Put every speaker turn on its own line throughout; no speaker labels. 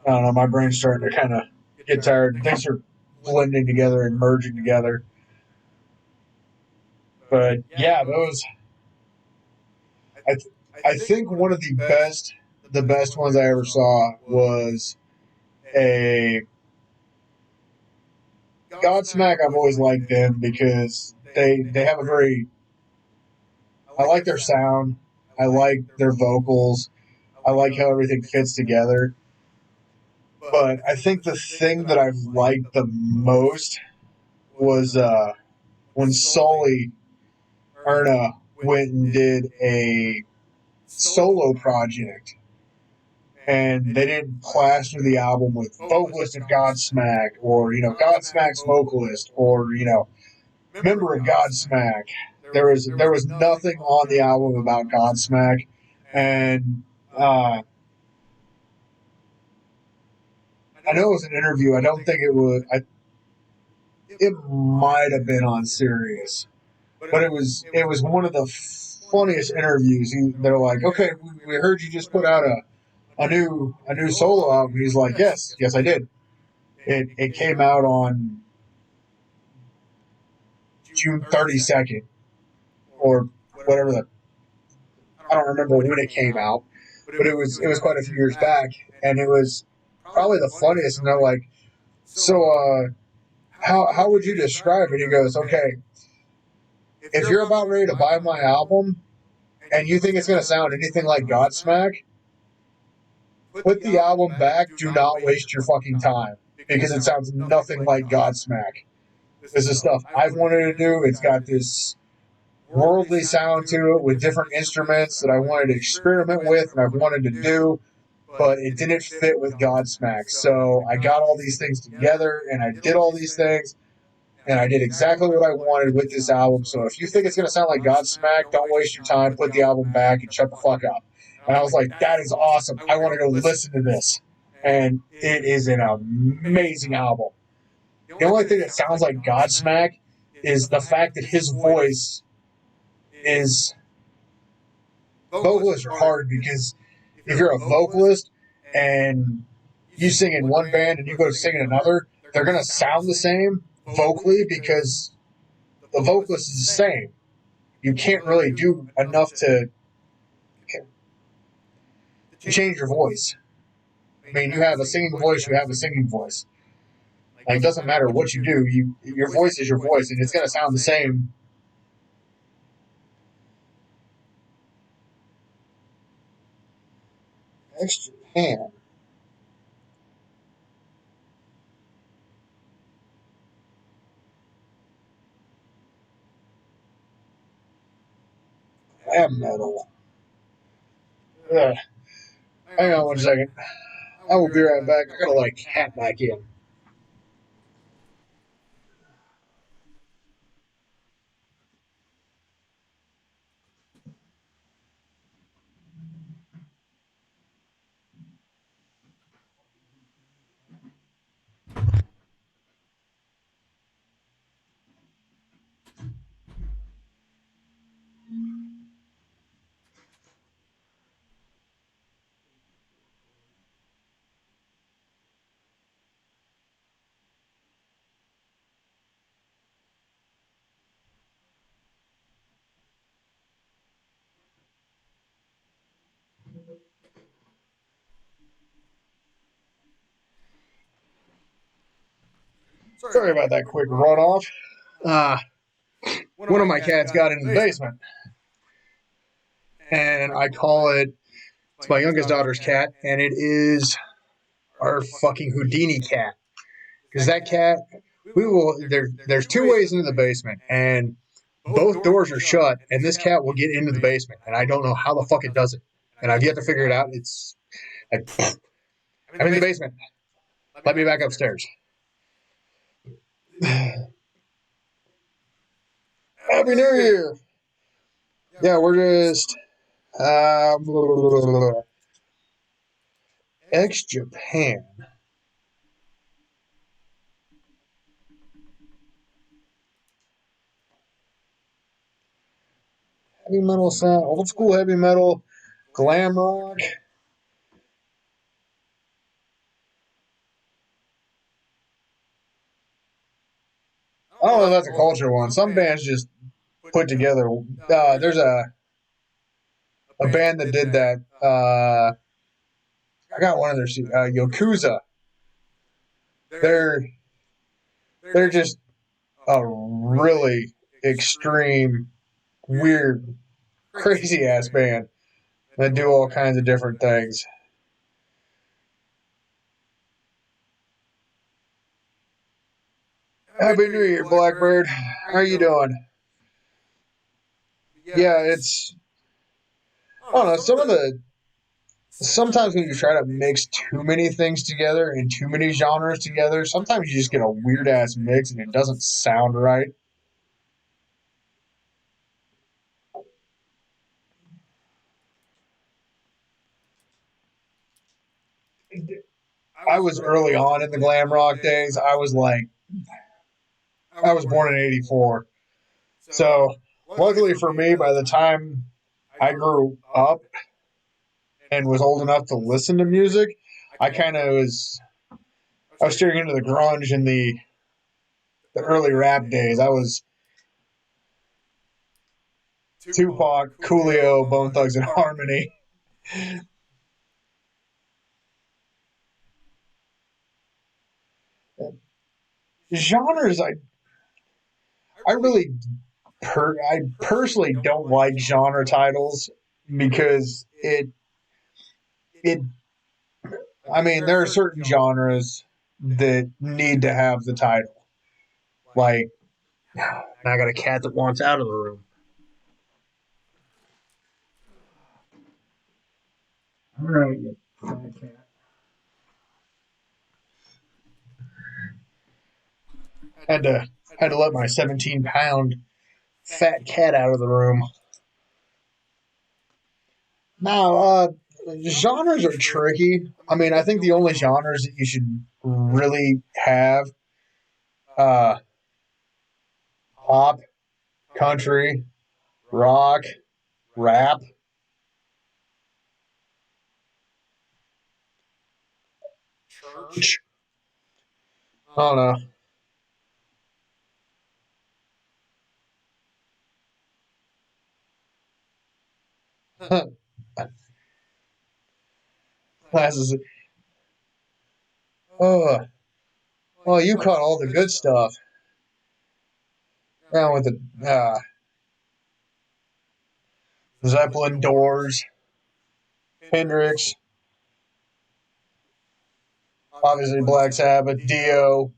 I don't know. My brain's starting to kind of get tired. Things are blending together and merging together. But yeah, those. I I think one of the best ones I ever saw was a Godsmack. I've always liked them because they have a very. I like their sound. I like their vocals. I like how everything fits together. But I think the thing that I've liked the most was when Sully Erna went and did a solo project, and they didn't plaster the album with vocalist of Godsmack, or Godsmack's vocalist, or member of Godsmack. There was nothing on the album about Godsmack, and I know it was an interview. I don't think it was. It might have been on Sirius, but it was one of the funniest interviews. They're like, "Okay, we heard you just put out a new solo album." He's like, "Yes, yes, I did. It came out on June 32nd, or whatever the I don't remember when it came out, but it was quite a few years back, and it was probably the funniest." And they're like, "So, how would you describe it?" He goes, "Okay, if you're about ready to buy my album and you think it's going to sound anything like Godsmack, put the album back. Do not waste your fucking time because it sounds nothing like Godsmack. This is stuff I've wanted to do. It's got this worldly sound to it with different instruments that I wanted to experiment with and I've wanted to do, but it didn't fit with Godsmack. So I got all these things together and I did all these things and I did exactly what I wanted with this album. So if you think it's going to sound like Godsmack, don't waste your time. Put the album back and shut the fuck up." And I was like, "That is awesome. I want to go listen to this." And it is an amazing album. The only thing that sounds like Godsmack is the fact that his voice is vocalists are hard because if you're a vocalist and you sing in one band and you go to sing in another, they're going to sound the same vocally because the vocalist is the same. You can't really do enough to change your voice. I mean, you have a singing voice, you have a singing voice. Like, it doesn't matter what you do, your voice is your voice, and it's going to sound the same. Extra hand. Glam metal. Ugh. Hang on one second. I will be right back. I gotta hat back in. Sorry about that quick run off. Uh, one of my cats got in the basement, and I call it. It's my youngest daughter's cat, and it is our fucking Houdini cat. Because that cat, we will. There's two ways into the basement, and both doors are shut, and this cat will get into the basement, and I don't know how the fuck it does it, and I've yet to figure it out. It's like, I'm in the basement. Let me back upstairs. Happy New Year! Yeah, we're just ex Japan. Heavy metal sound, old school heavy metal, glam rock. I don't know if that's a culture one. Some bands just put together. There's a band that did that. I got one of their Yakuza. They're they're just a really extreme, weird, crazy ass band that do all kinds of different things. Happy New Year, Blackbird. How are you doing? Yeah, it's I don't know. Sometimes when you try to mix too many things together and too many genres together, sometimes you just get a weird ass mix and it doesn't sound right. I was early on in the glam rock days. I was born in '84. So luckily for me, by the time I grew up and was old enough to listen to music, I kind of was I was steering into the grunge in the early rap days. I was Tupac, Coolio, Bone Thugs and Harmony. Genres, I really I personally don't like genre titles because it I mean there are certain genres that need to have the title. Like I got a cat that wants out of the room. All right, you fat cat. Had to had to let my 17-pound fat cat out of the room. Now, genres are tricky. I mean, I think the only genres that you should really have uh, pop, country, rock, rap, church. I don't know. Classes. Oh, oh, you caught all the good stuff. Down with the Zeppelin, Doors, Hendrix, obviously Black Sabbath, Dio,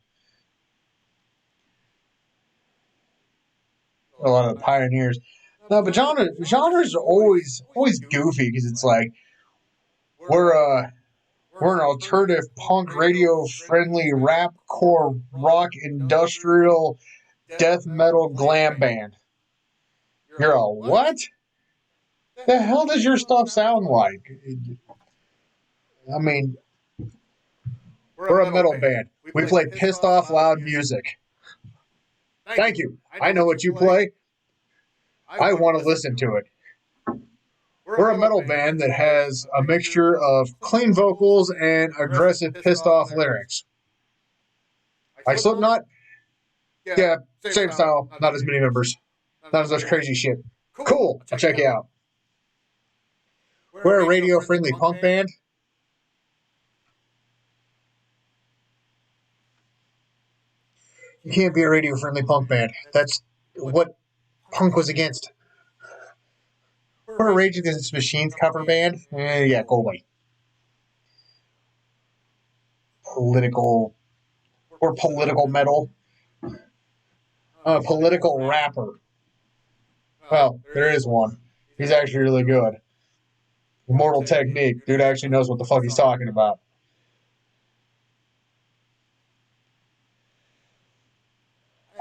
a lot of the pioneers. No, but genres are always goofy because it's like we're we're an alternative punk radio friendly rap core rock industrial death metal glam band. You're a what? The hell does your stuff sound like? I mean, we're a metal band. We play pissed off loud music. Thank you. I know what you play. I want to listen to it. We're a metal band that has a mixture of clean vocals and aggressive pissed off lyrics. Like Slipknot, yeah, same style, not as many members, not as much crazy shit. Cool, I'll check you out. We're a radio friendly punk band. You can't be a radio friendly punk band. That's what punk was against. We're a Rage Against the Machines cover band. Yeah, go away. Political or political metal. A political rapper. Well, there is one. He's actually really good. Immortal Technique. Dude actually knows what the fuck he's talking about.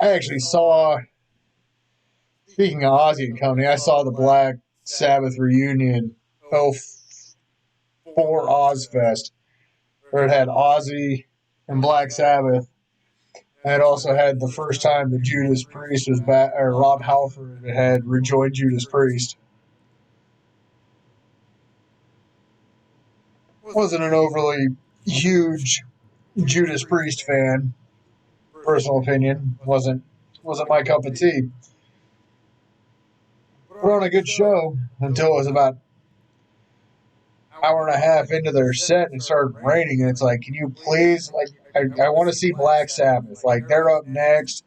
I actually saw, speaking of Ozzy and Company, I saw the Black Sabbath reunion 04 Ozfest, where it had Ozzy and Black Sabbath. And it also had the first time that Judas Priest was back, or Rob Halford had rejoined Judas Priest. Wasn't an overly huge Judas Priest fan, personal opinion. Wasn't wasn't my cup of tea. Put on a good show until it was about hour and a half into their set and it started raining. And it's like, can you please, like, I want to see Black Sabbath. Like, they're up next.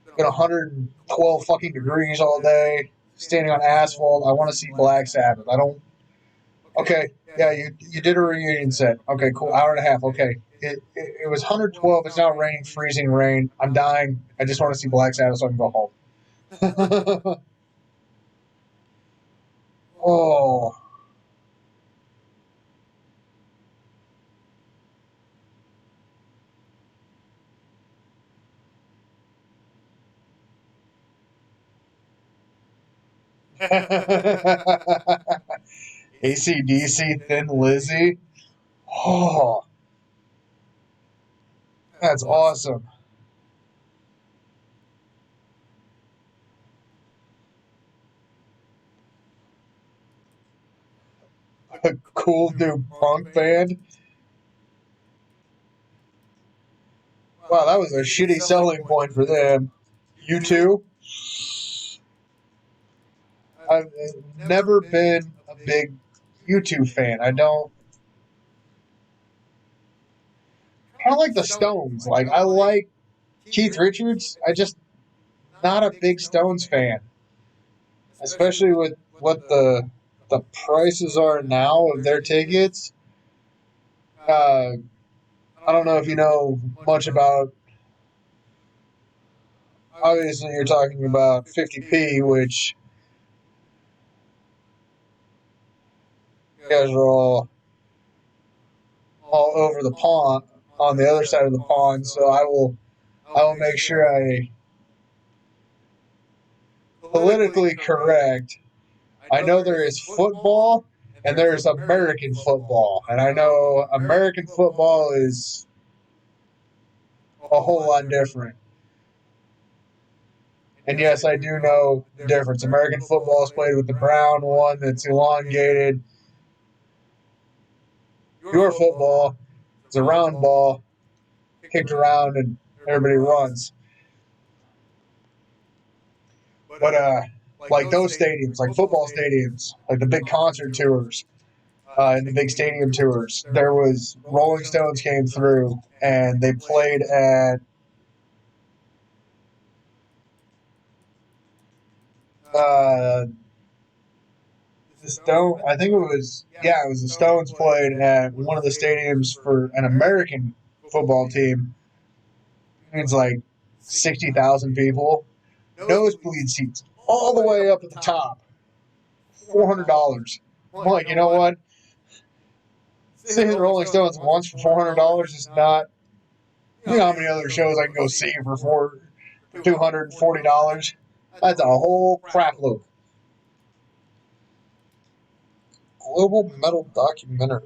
It's been 112 fucking degrees all day, standing on asphalt. I want to see Black Sabbath. I don't. Okay, yeah, you did a reunion set. Okay, cool. Hour and a half. Okay. It was 112. It's now raining, freezing rain. I'm dying. I just want to see Black Sabbath so I can go home. Oh. AC/DC, Thin Lizzy. Oh, that's awesome. A cool new punk band. Wow, that was a shitty selling point for them. You too? I've never been a big U2 fan. I don't. Kind of like the Stones. Like, I like Keith Richards. I just not a big Stones fan, especially with what the prices are now of their tickets. Uh, I don't know if you know much about. Obviously, you're talking about 50p, which you guys are all over the pond on the other side of the pond. So I will make sure I politically correct. I know there is football and there is American football, and I know American football is a whole lot different. And yes, I do know the difference. American football is played with the brown one that's elongated. Your football is a round ball kicked around and everybody runs. But like those stadiums, like football stadiums, like the big concert tours, and the big stadium tours, there was Rolling Stones came through and they played at uh, the Stone. I think it was it was the Stones played at one of the stadiums for an American football team. It's like 60,000 people, nosebleed seats all the way up at the top, $400. I'm like, you know what? Seeing the Rolling Stones once for $400 is not. You know how many other shows I can go see for $240? That's a whole crap load. Global Metal Documentary.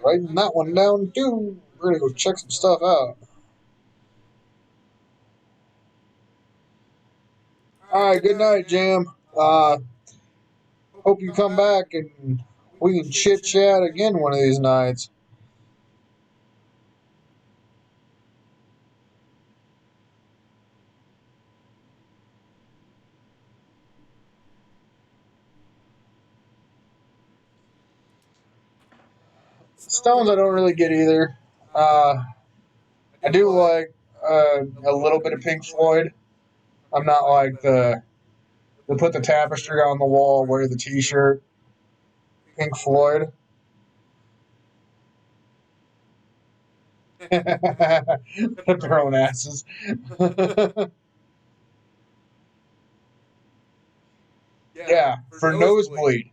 Writing that one down too. We're gonna go check some stuff out. All right, good night, Jam. Hope you come back and we can chit chat again one of these nights. Stones, I don't really get either. I do like a little bit of Pink Floyd. I'm not like the put the tapestry on the wall, wear the T-shirt. Pink Floyd. Their own asses. Yeah, for nosebleed.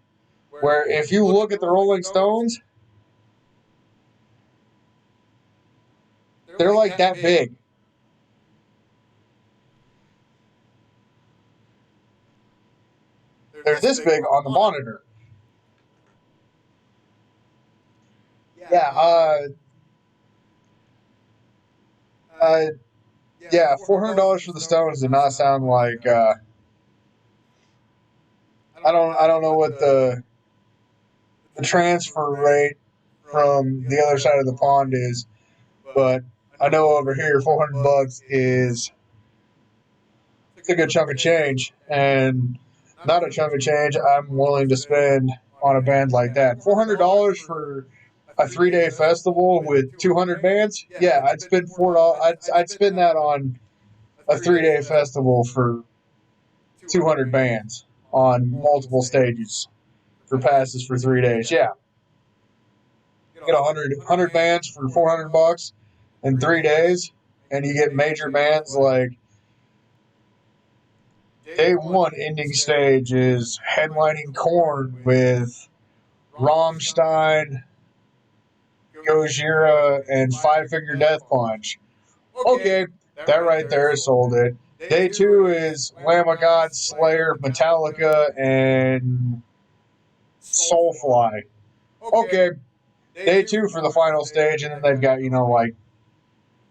Where if you look at the Rolling Stones, they're like that big. They're this big on the monitor. Yeah, uh, yeah, $400 for the Stones did not sound like. I don't know what the transfer rate from the other side of the pond is, but I know over here, $400 is it's a good chunk of change, and not a chunk of change I'm willing to spend on a band like that. $400 for a 3 day festival with 200 bands? Yeah, I'd spend $4. I'd spend that on a 3 day festival for 200 bands on multiple stages for passes for 3 days. Yeah, get 100 bands for $400 in 3 days, and you get major bands like day one ending stage is headlining Korn with Rammstein, Gojira, and Five Finger Death Punch. Okay, that right there sold it. Day two is Lamb of God, Slayer, Metallica, and Soulfly. Okay, day two for the final stage, and then they've got, like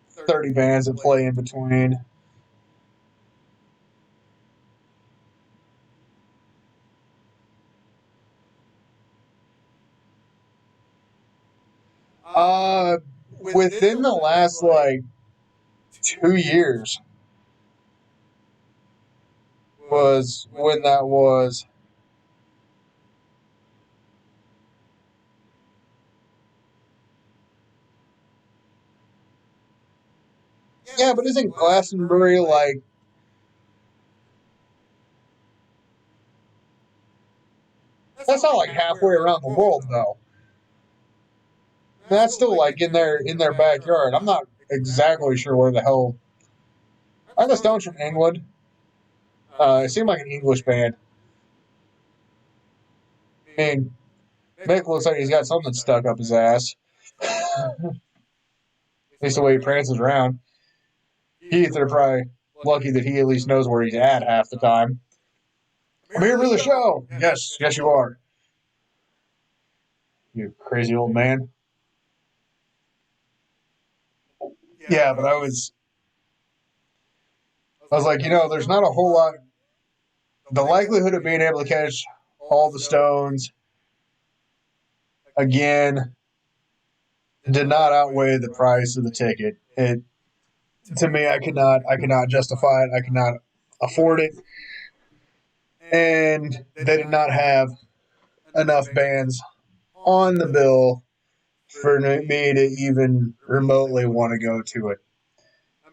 30 bands that play in between. Uh, Within the last, like, 2 years was when that was. Yeah, but isn't Glastonbury, like, that's not like halfway around the world, though. That's still like in their backyard. I'm not exactly sure where the hell. Are the Stones from England? It seemed like an English band. I mean, Mick looks like he's got something stuck up his ass. At least the way he prances around. Keith, they're probably lucky that he at least knows where he's at half the time. I'm here for the show. Yes, yes, you are. You crazy old man. Yeah, but I was like, there's not a whole lot. The likelihood of being able to catch all the Stones again did not outweigh the price of the ticket. It To me, I could not justify it. I could not afford it, and they did not have enough bands on the bill for me to even remotely want to go to it.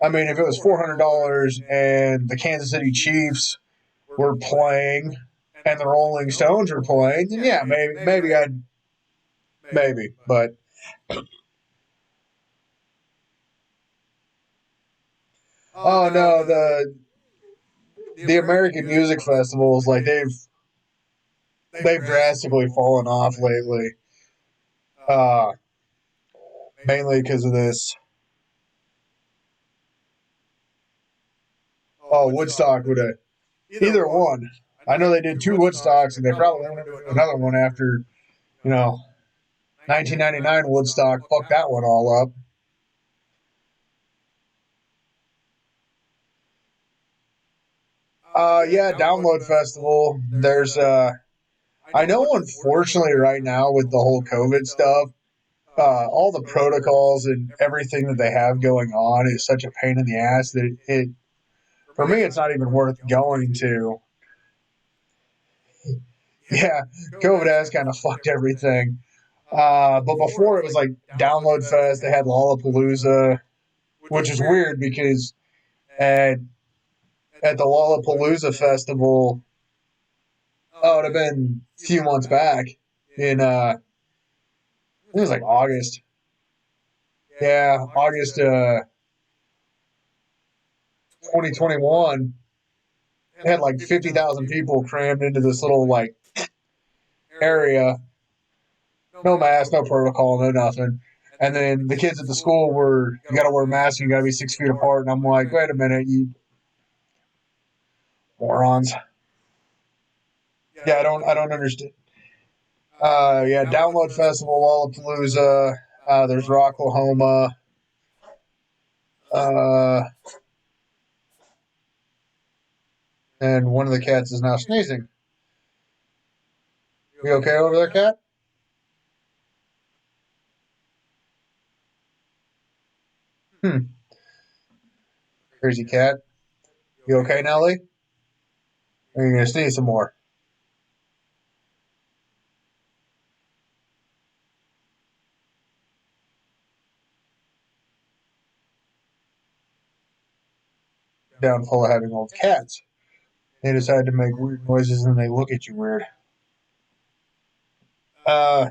I mean, if it was $400 and the Kansas City Chiefs were playing and the Rolling Stones were playing, then yeah, maybe I'd maybe, but oh no, the American music festivals, like they've drastically fallen off lately. Uh, Mainly because of this. Oh, Woodstock would have either one. I know they did two Woodstocks, and they probably want to do another one after, you know, 1999 Woodstock fucked that one all up. Yeah, Download Festival. I know, unfortunately, right now with the whole COVID stuff, all the protocols and everything that they have going on is such a pain in the ass that for me, it's not even worth going to. Yeah, COVID has kind of fucked everything. But before it was like Download Fest, they had Lollapalooza, which is weird because at at the Lollapalooza festival, oh, it would have been a few months back in it was like August. Yeah, August 2021. They had like 50,000 people crammed into this little like area. No mask, no protocol, no nothing. And then the kids at the school were, you got to wear masks, you got to be 6 feet apart. And I'm like, wait a minute, you morons. Yeah, I don't understand. Yeah, Download Festival, Lollapalooza. There's Rocklahoma. Uh, and one of the cats is now sneezing. You okay over there, cat? Hmm. Crazy cat. You okay, Nelly? Or are you gonna sneeze some more? Downfall of having old cats. They decide to make weird noises and they look at you weird. Uh,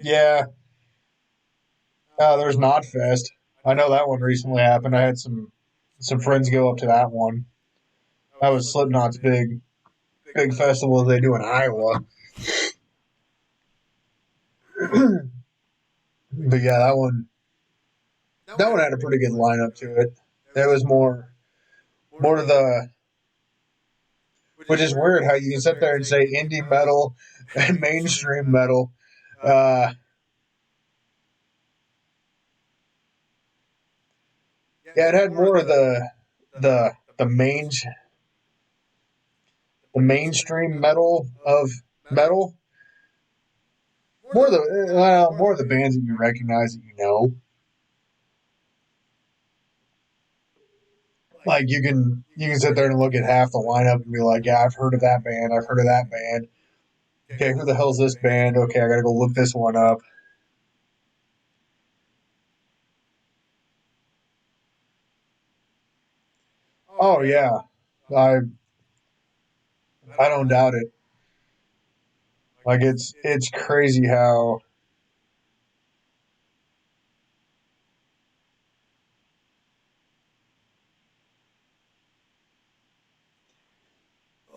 yeah. There's Nodfest. I know that one recently happened. I had some friends go up to that one. That was Slipknot's big festival they do in Iowa. But yeah, that one had a pretty good lineup to it. It was more of the, which is weird how you can sit there and say indie metal and mainstream metal. Uh, yeah, it had more of the main the mainstream metal of metal. More of the bands that you recognize that you know. Like you can sit there and look at half the lineup and be like, yeah, I've heard of that band, I've heard of that band. Okay, who the hell's this band? Okay, I gotta go look this one up. Oh yeah, I I don't doubt it. Like it's crazy how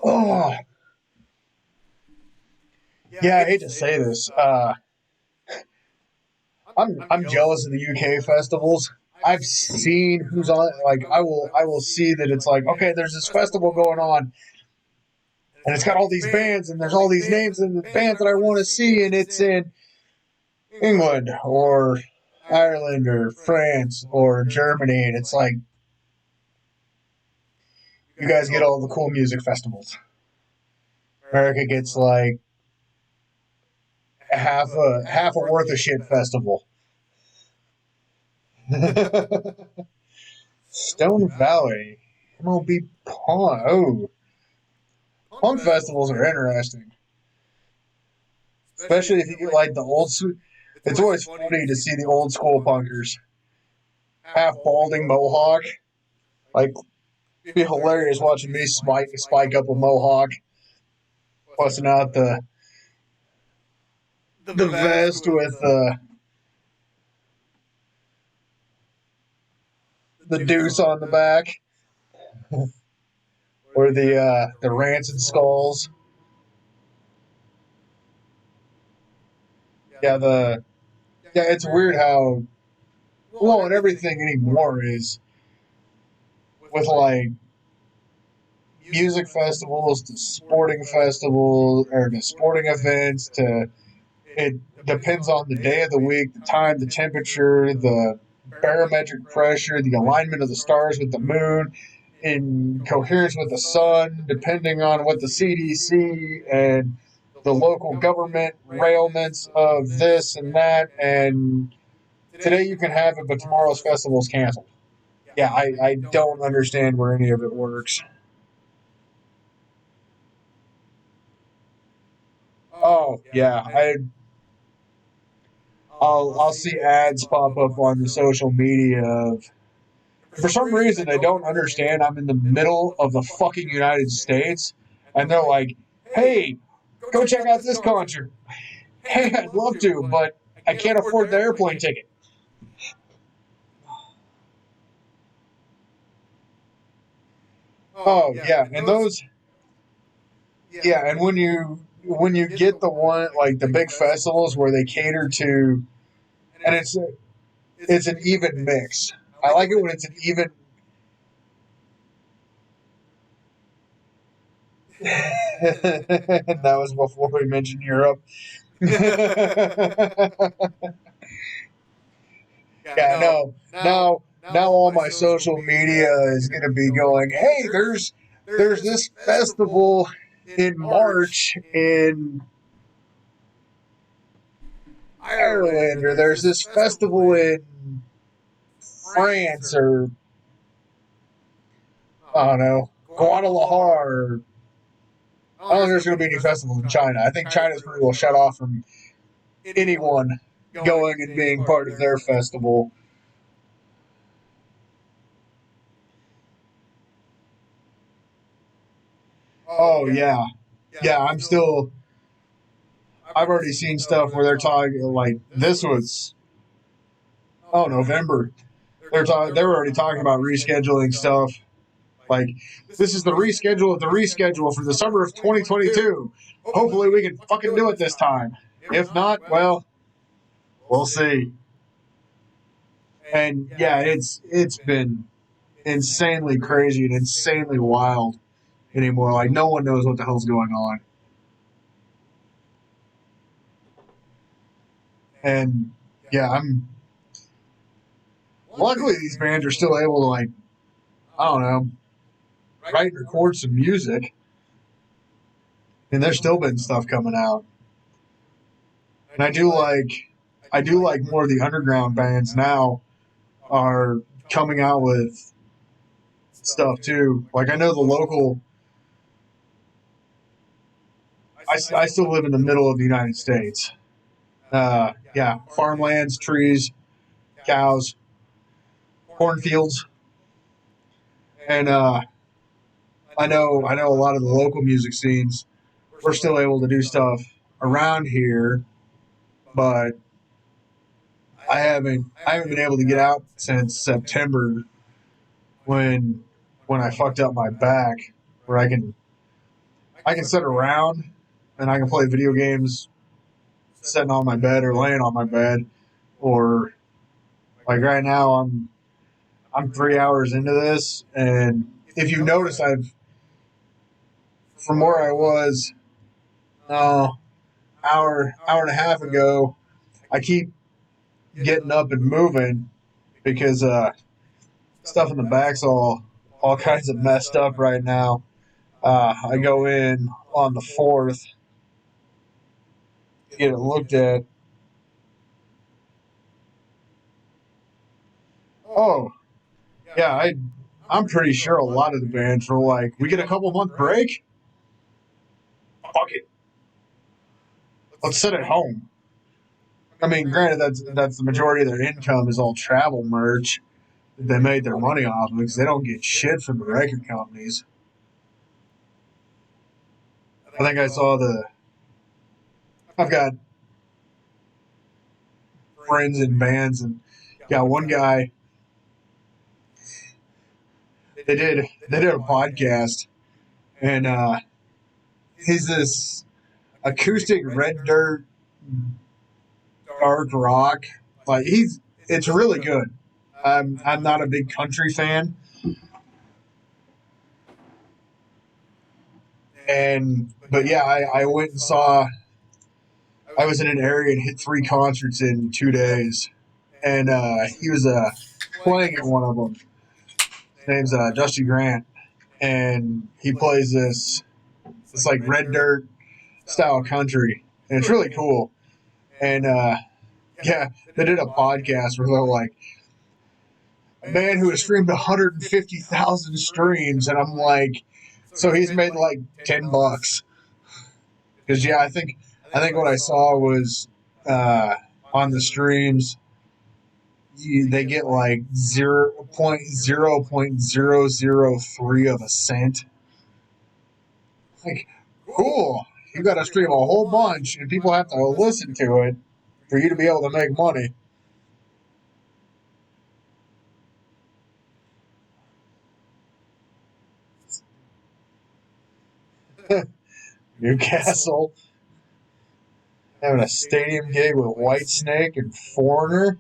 oh yeah, I hate to say this. I'm jealous of the UK festivals. I've seen who's on. Like I will see that it's like okay, there's this festival going on, and it's got all these bands, and there's all these names and the bands that I want to see, and it's in England or Ireland or France or Germany, and it's like you guys get all the cool music festivals. America gets like half a worth of shit festival. Stone Valley, MLB Punk. Oh, punk festivals are interesting, especially if you get like the old. It's always funny to see the old school punkers, half balding mohawk. Like, it'd be hilarious watching me spike up a mohawk, busting out the vest with the deuce on the back, or the rancid skulls. Yeah, it's weird how and everything anymore is with like music festivals to sporting festivals or to sporting events to it depends on the day of the week, the time, the temperature, the barometric pressure, the alignment of the stars with the moon, in coherence with the sun, depending on what the CDC and the local government railments of this and that. And today you can have it, but tomorrow's festival's canceled. Yeah, I don't understand where any of it works. Oh yeah, I'll see ads pop up on the social media of for some reason I don't understand. I'm in the middle of the fucking United States, and they're like, "Hey, go check out this concert." Hey, I'd love to, but I can't afford the airplane ticket. Oh yeah, and those yeah, and when you get the one like the big festivals where they cater to, and it's an even mix. I like it when it's an even. That was before we mentioned Europe. Yeah, no. Now all my social media is going to be going, "Hey, there's this festival in March in Ireland, or there's this festival in France or I don't know, Guadalajara. Or, I don't think there's going to be any festivals in China. I think China's pretty well shut off from anyone going and being part of their festival. Oh yeah, yeah. I've already seen stuff where they're talking like this was November. They were already talking about rescheduling stuff. Like this is the reschedule of the reschedule for the summer of 2022. Hopefully we can fucking do it this time. If not, well, we'll see. And yeah, it's been insanely crazy and insanely wild anymore. Like no one knows what the hell's going on. And yeah, I'm luckily these bands are still able to like I don't know write and record some music, and there's still been stuff coming out. And I do like more of the underground bands now are coming out with stuff too. Like I know the local. I still live in the middle of the United States. Yeah, farmlands, trees, cows, cornfields, and I know a lot of the local music scenes. We're still able to do stuff around here, but I haven't been able to get out since September when I fucked up my back, where I can sit around and I can play video games sitting on my bed or laying on my bed, or like right now I'm 3 hours into this, and if you notice, I've from where I was uh, hour and a half ago, I keep getting up and moving because stuff in the back's all kinds of messed up right now. I go in on the 4th to get it looked at. Oh, yeah, I'm pretty sure a lot of the bands were like, we get a couple month break. Fuck it, let's sit at home. I mean, granted, that's the majority of their income is all travel merch that they made their money off of because they don't get shit from the record companies. I think I saw I've got friends in bands and got one guy. They did a podcast and he's this acoustic red dirt dark rock. Like it's really good. I'm not a big country fan, and but yeah, I went and saw. I was in an area and hit 3 concerts in 2 days, and he was playing at one of them. His name's Dusty Grant, and he plays this like red dirt style country, and it's really cool. And yeah, they did a podcast where they're like, a man who has streamed 150,000 streams, and I'm like, so he's made like $10. Because yeah, I think what I saw was on the streams, they get like 0.003 of a cent. Like, cool. You got to stream a whole bunch, and people have to listen to it for you to be able to make money. Newcastle having a stadium gig with Whitesnake and Foreigner.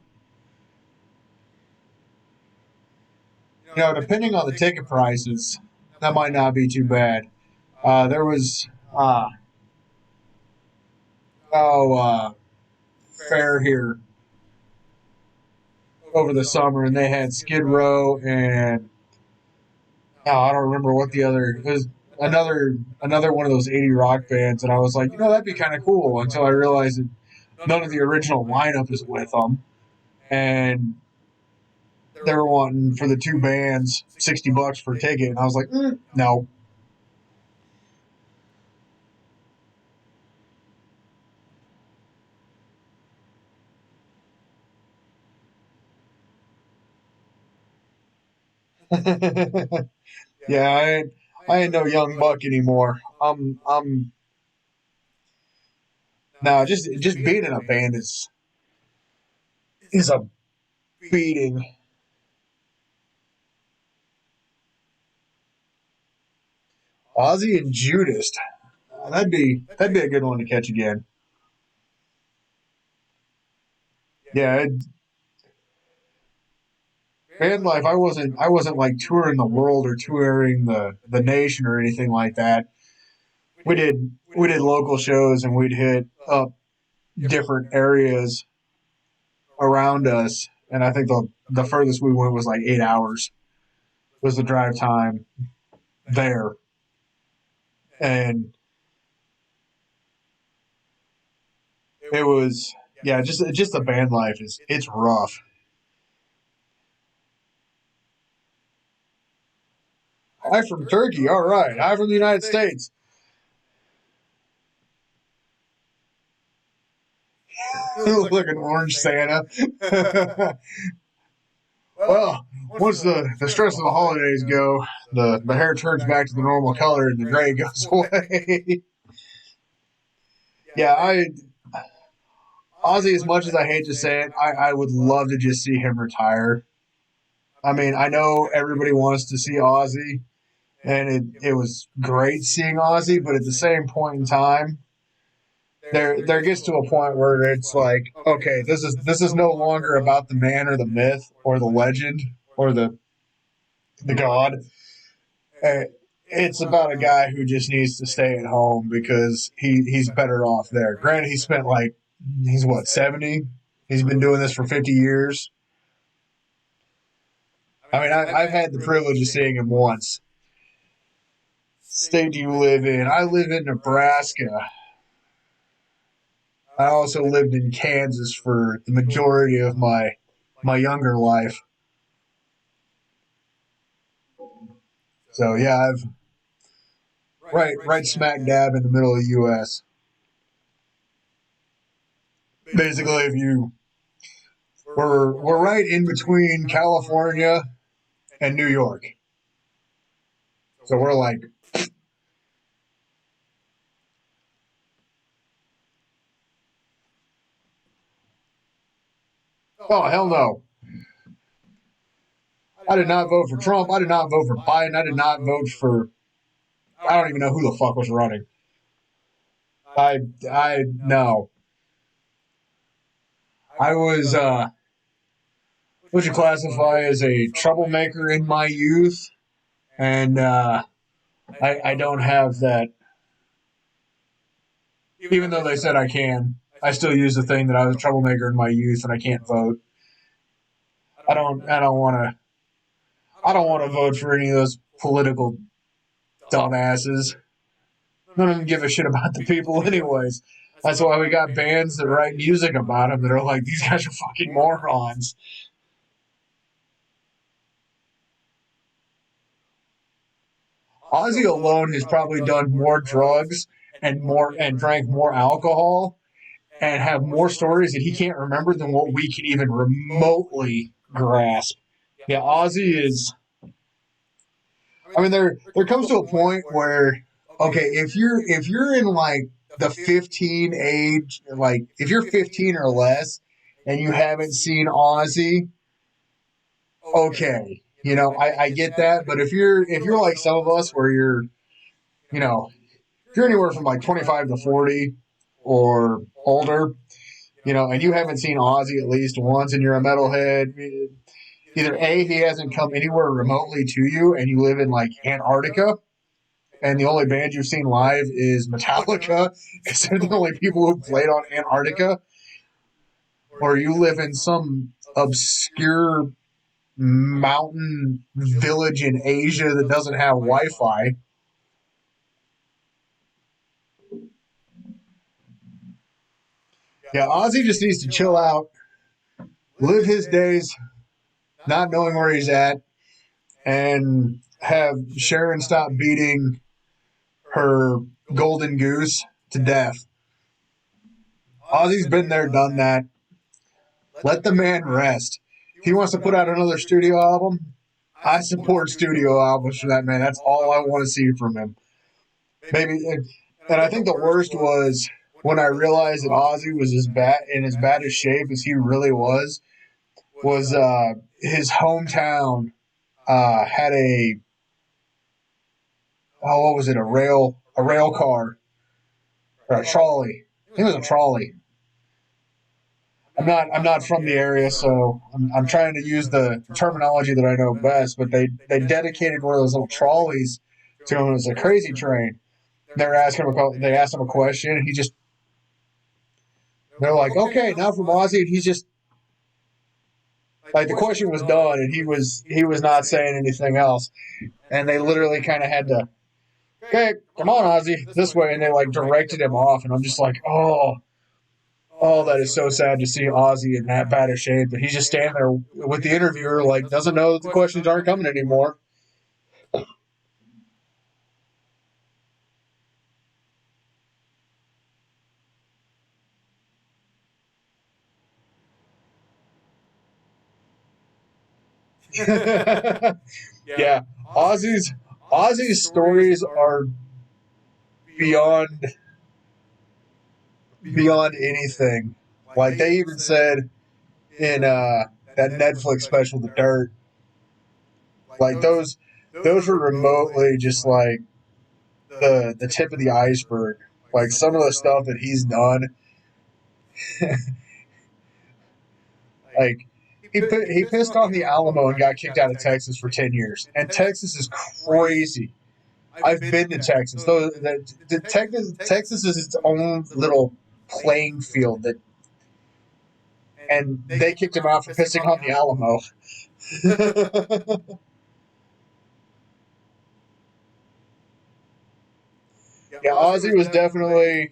You know, depending on the ticket prices, that might not be too bad. There was oh fair here over the summer, and they had Skid Row and I don't remember what the other. It was another one of those 80 rock bands, and I was like, that'd be kind of cool until I realized that none of the original lineup is with them, and they were wanting for the two bands $60 for a ticket, and I was like, no. Yeah, I ain't no young buck anymore. I'm no, just being in a band is a beating. Ozzy and Judas, that'd be a good one to catch again. Yeah, band life. I wasn't like touring the world or touring the nation or anything like that. We did local shows and we'd hit up different areas around us, and I think the furthest we went was like 8 hours was the drive time there, and it was yeah, just the band life it's rough. I'm from Turkey, all right. I'm from the United States. Look like an orange Santa. Well, once the stress of the holidays go, the hair turns back to the normal color and the gray goes away. Yeah, I Ozzy, as much as I hate to say it, I would love to just see him retire. I mean, I know everybody wants to see Ozzy, and it was great seeing Ozzy, but at the same point in time, there gets to a point where it's like, okay, this is no longer about the man or the myth or the legend or the god. Uh, it's about a guy who just needs to stay at home because he's better off there. Granted, he spent like he's what 70. He's been doing this for 50 years. I mean, I've had the privilege of seeing him once. State do you live in? I live in Nebraska. I also lived in Kansas for the majority of my younger life. So yeah, I've right smack dab in the middle of the U.S. Basically, if you we're right in between California and New York, so we're like, oh hell no, I did not vote for Trump. I did not vote for Biden. I did not vote for. I don't even know who the fuck was running. I no. I was what you classify as a troublemaker in my youth, and I don't have that. Even though they said I can, I still use the thing that I was a troublemaker in my youth, and I can't vote. I don't want to. I don't want to vote for any of those political dumbasses. None of them give a shit about the people, anyways. That's why we got bands that write music about them that are like, these guys are fucking morons. Ozzy alone has probably done more drugs and drank more alcohol and have more stories that he can't remember than what we can even remotely grasp. Yeah, Ozzy is. I mean, there comes to a point where okay, if you're in like the 15 age, like if you're 15 or less, and you haven't seen Ozzy, okay, I get that. But if you're like some of us, where you know, if you're anywhere from like 25 to 40 or older, and you haven't seen Ozzy at least once, and you're a metalhead, either A, he hasn't come anywhere remotely to you, and you live in like Antarctica, and the only band you've seen live is Metallica, because they're the only people who played on Antarctica, or you live in some obscure mountain village in Asia that doesn't have Wi-Fi. Yeah, Ozzy just needs to chill out, live his days not knowing where he's at, and have Sharon stop beating her golden goose to death. Ozzy's been there, done that. Let the man rest. He wants to put out another studio album. I support studio albums for that man. That's all I want to see from him. Maybe, and I think the worst was when I realized that Ozzy was as bad a shape as he really was his hometown had what was it, a rail car or a trolley. I think it was a trolley. I'm not from the area, so I'm trying to use the terminology that I know best. But they dedicated one of those little trolleys to him as a crazy train. They asked him a question, and they're like, okay, now from Ozzy, and he's just like, the question was done, and he was not saying anything else, and they literally kind of had to, okay, come on, Ozzy, this way, and they like directed him off, and I'm just like, oh, that is so sad to see Ozzy in that bad of shape. But he's just standing there with the interviewer, like, doesn't know that the questions aren't coming anymore. Yeah, Ozzy's Ozzy's stories are beyond anything. Like they even said in that Netflix special, The Dirt, like those were remotely just like the tip of the iceberg. Like some of the stuff that he's done, like he pissed on the Alamo and got kicked out of Texas for 10 years. And Texas is crazy. I've been to Texas. Though Texas is its own little playing field that, and they kicked him out for pissing on the Alamo. Yeah, Ozzy was definitely.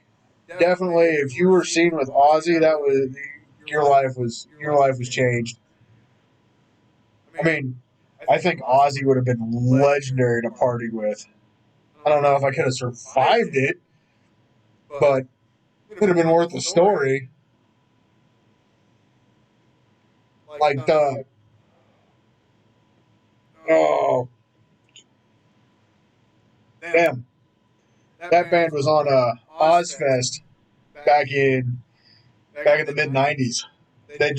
If you were seen with Ozzy, that was your life was changed. I mean, I think Ozzy would have been legendary to party with. I don't know if I could have survived it, but it would have been worth the story. Like the oh damn, that band was on Ozfest back in the mid '90s. They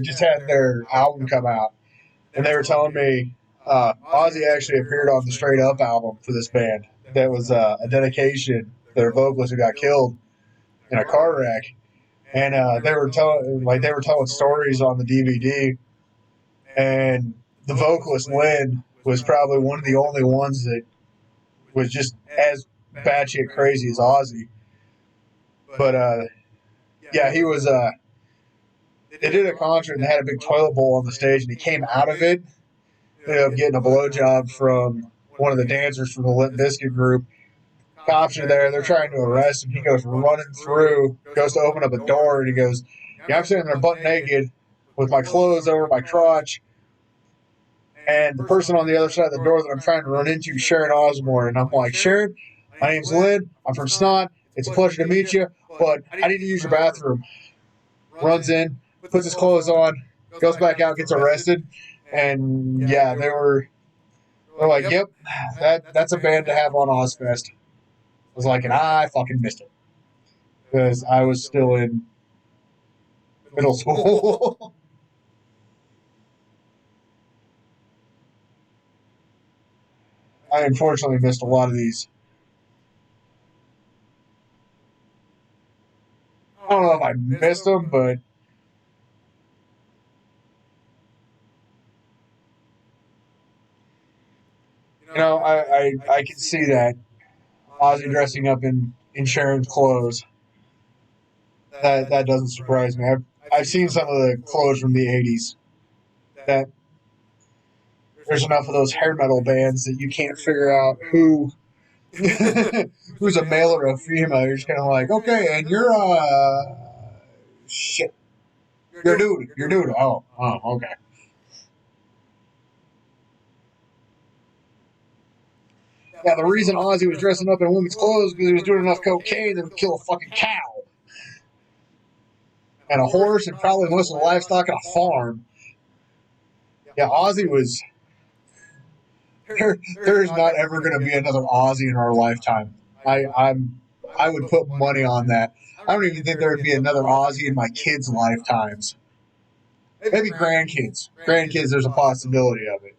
just had their album come out, and they were telling me Ozzy actually appeared on the Straight Up album for this band. That was a dedication. Their vocalist who got killed in a car wreck, and they were telling stories on the DVD, and the vocalist Lynn was probably one of the only ones that was just as batshit crazy as Ozzy. But yeah, he was. They did a concert and they had a big toilet bowl on the stage, and he came out of it. Ended up getting a blowjob from one of the dancers from the Limp Bizkit group. Cops are there. They're trying to arrest him. He goes running through, goes to open up a door, and he goes, "Yeah, I'm sitting there butt naked with my clothes over my crotch." And the person on the other side of the door that I'm trying to run into is Sharon Osbourne. And I'm like, Sharon, my name's Lynn. I'm from Snot. It's a pleasure to meet you, but I need to use your bathroom. Runs in, puts his clothes on, goes back out, gets arrested. And yeah, they're like, yep, that's a band to have on Ozfest. I was like, and I fucking missed it because I was still in middle school. I unfortunately missed a lot of these. I don't know if I missed them, but I can see that Ozzy dressing up in Sharon's clothes. That doesn't surprise me. I've seen some of the clothes from the '80s. That there's enough of those hair metal bands that you can't figure out who's a male or a female. You're just kind of like, okay, and you're shit. You're a dude. You're a dude. Oh, okay. Yeah, the reason Ozzy was dressing up in women's clothes because he was doing enough cocaine that would kill a fucking cow and a horse and probably most of the livestock on a farm. Yeah, Ozzy was. There is not ever going to be another Ozzy in our lifetime. I would put money on that. I don't even think there would be another Ozzy in my kids' lifetimes. Maybe grandkids. Grandkids, there's a possibility of it,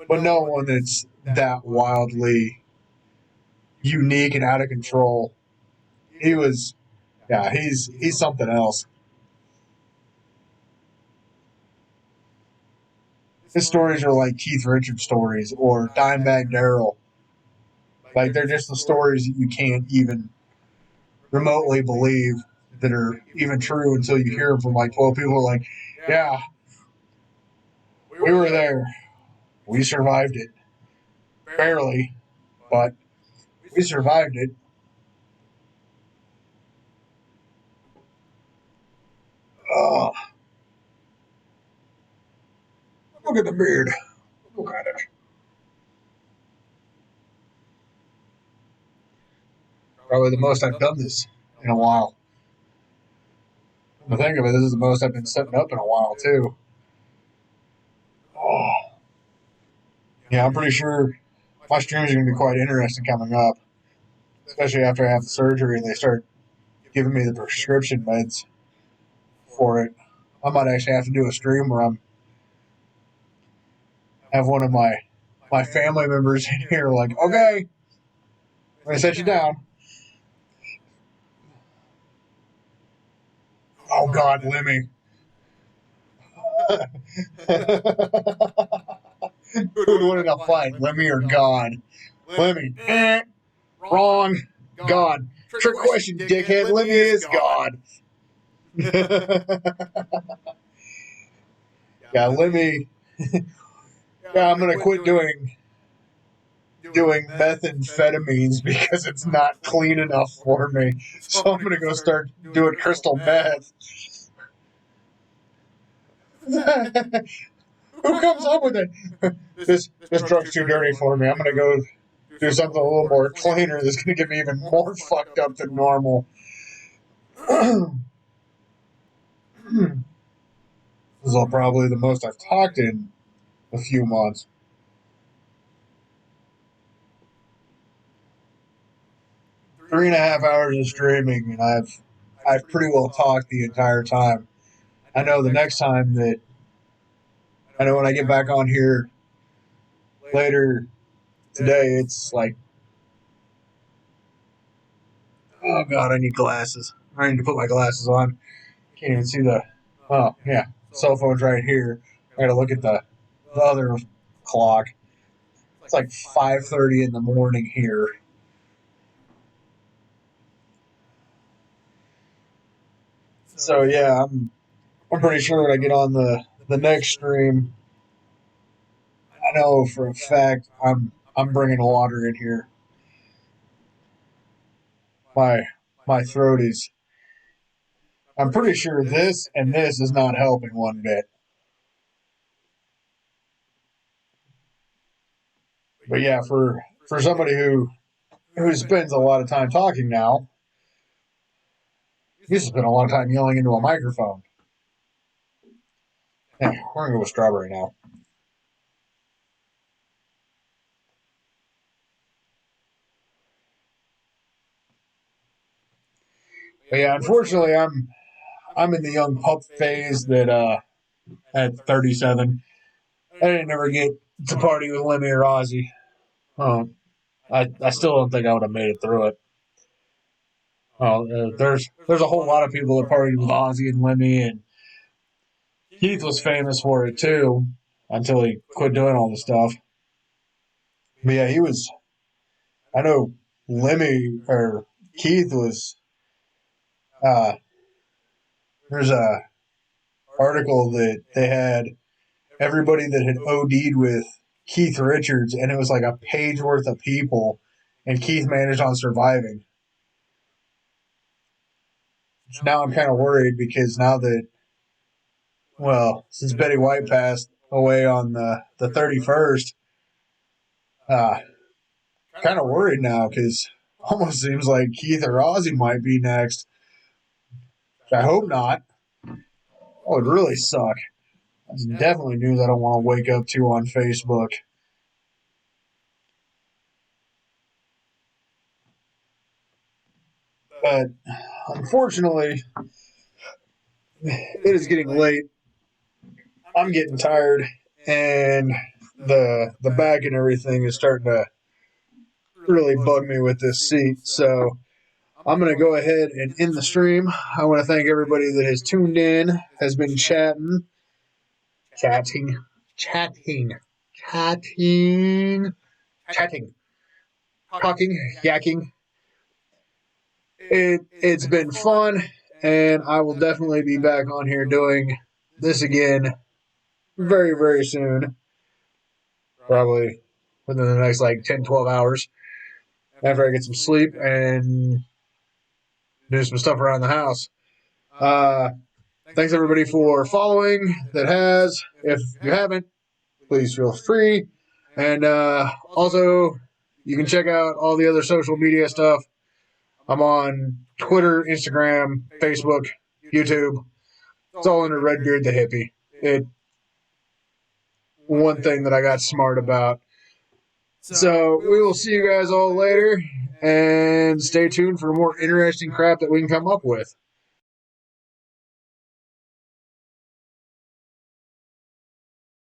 but no one that's that wildly unique and out of control. He was, yeah, he's something else. His stories are like Keith Richards stories or Dimebag Darrell. Like they're just the stories that you can't even remotely believe that are even true until you hear them from like 12 people. Like, yeah, we were there. We survived it. Barely, but we survived it. Oh, look at the beard. Look at it. Probably the most I've done this in a while. The thing of it, this is the most I've been setting up in a while, too. Oh, yeah, I'm pretty sure my streams are going to be quite interesting coming up, especially after I have the surgery and they start giving me the prescription meds for it. I might actually have to do a stream where I'm have one of my family members in here like, okay, I'm gonna set you down. Oh God, Lemmy. Who would win in a fight, Lemmy or God? Lemmy. Wrong. God. Trick question, dickhead. Lemmy is God. Yeah, Lemmy. Yeah, I'm gonna quit doing methamphetamines because it's not clean enough for me. So I'm gonna go start doing crystal meth. Who comes up with it? This drug's too dirty for me. I'm gonna go do something a little more cleaner that's gonna get me even more fucked up than normal. This is probably the most I've talked in a few months. 3.5 hours of streaming, and I've pretty well talked the entire time. I know the next time that I know when I get back on here later today, it's like, oh God, I need glasses. I need to put my glasses on. Can't even see the. Oh yeah, cell phone's right here. I got to look at the other clock. It's like 5:30 in the morning here. So yeah, I'm pretty sure when I get on the next stream, I know for a fact I'm bringing water in here. My my throat is. I'm pretty sure this and this is not helping one bit. But yeah, for somebody who spends a lot of time talking now, you spend a lot of time yelling into a microphone. Yeah, we're gonna go with strawberry now. But yeah, unfortunately, I'm in the young pup phase that at 37, I didn't ever get to party with Lemmy or Ozzy. Um, I still don't think I would have made it through it. There's a whole lot of people that partied with Ozzy and Lemmy, and Keith was famous for it too until he quit doing all the stuff. But yeah, he was. I know Lemmy or Keith was. Uh, there's a article that they had everybody that had OD'd with Keith Richards, and it was like a page worth of people, and Keith managed on surviving. Now I'm kind of worried because now that, well, since Betty White passed away on the 31st, uh, Kind of worried now because almost seems like Keith or Ozzy might be next. I hope not. Oh, it would really suck. That's definitely news I don't want to wake up to on Facebook. But unfortunately, it is getting late. I'm getting tired, and the back and everything is starting to really bug me with this seat. So I'm going to go ahead and end the stream. I want to thank everybody that has tuned in, has been chatting, chatting, chatting, chatting, talking, yakking. It's been fun, and I will definitely be back on here doing this again very, very soon. Probably within the next like 10, 12 hours after I get some sleep and do some stuff around the house. Thanks everybody for following that has. If you haven't, please feel free. And also, you can check out all the other social media stuff. I'm on Twitter, Instagram, Facebook, YouTube. It's all under Redbeard the Hippy. One thing that I got smart about. So we will see you guys all later, and stay tuned for more interesting crap that we can come up with.